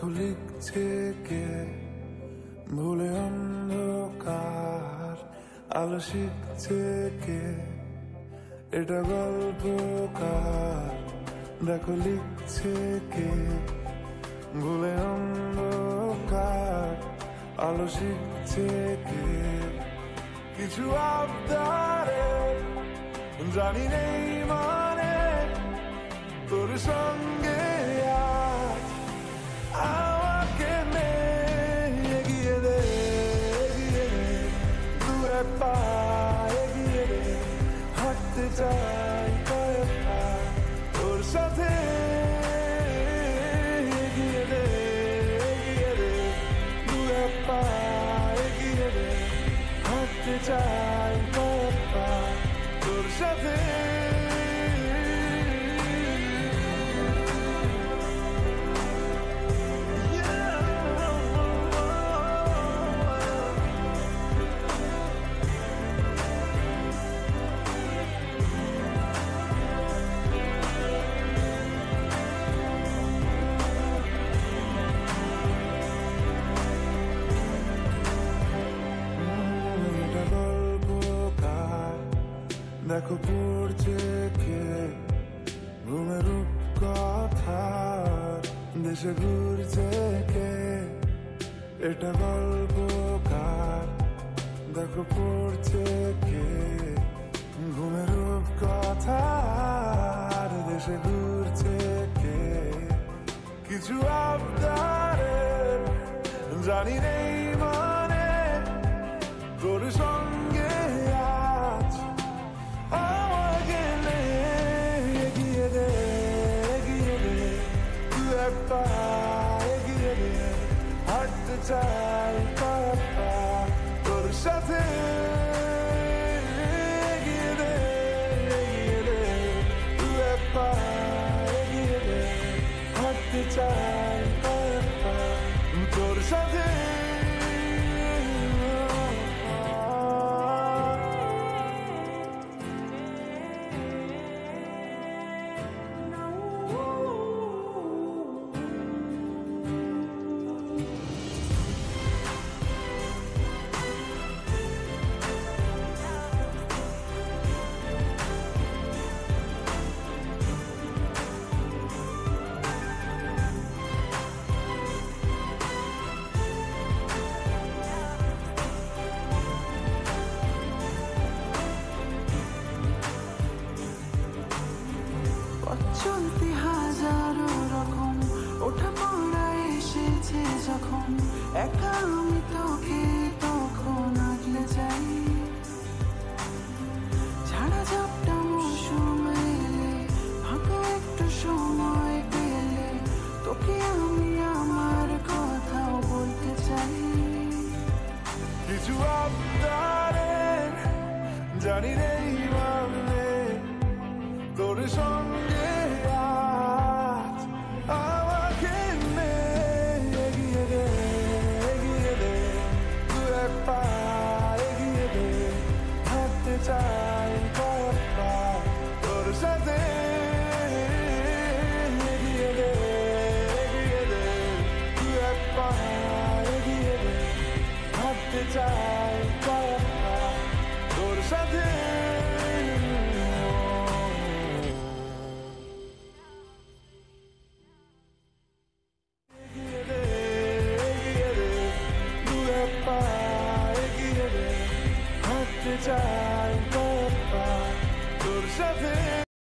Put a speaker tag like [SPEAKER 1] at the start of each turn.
[SPEAKER 1] দেখো লিখছে কে ভুলে অন্ধকার আলো শিখছে কে এটা গল্পকার দেখো লিখছে কে ভুলে অন্ধকার আলো শিখছে কে কিছু আবদারে জানি নেই মানে তোর সঙ্গে আজ আমাকে নে এগিয়ে দে দু এক পা এগিয়ে দে হাঁটতে চাই কয়েক পা তোর সাথে এগিয়ে দে দু এক পা এগিয়ে দে হাঁটতে চাই কয়েক পা তোর সাথে দেখো পড়ছে কে ঘুমের কথার দেশে ঘুরছে কে এটা গল্পকার দেখো পড়ছে কে ঘুমের কথার দেশে ঘুরছে কে কিছু আবদারে জানি নেই মানে তোর সঙ্গে আজ আমাকে নে এগিয়ে দে দু এক পা এগিয়ে দে হাঁটতে চাই কয়েক পা তোর সাথে এগিয়ে দে দু এক পা এগিয়ে দে হাঁটতে চাই কয়েক পা তোর সাথে
[SPEAKER 2] চলতে হাজারো রকম ওঠা পড়া এসেছে যখন একা আমি তোকে তখন আগলে যাই ঝাড়া ঝাপটা মৌসুম এলে ফাঁকা একটু সময় পেলে তোকে আমি আমার কথাও বলতে চাই
[SPEAKER 1] কিছু আবদারে জানি রে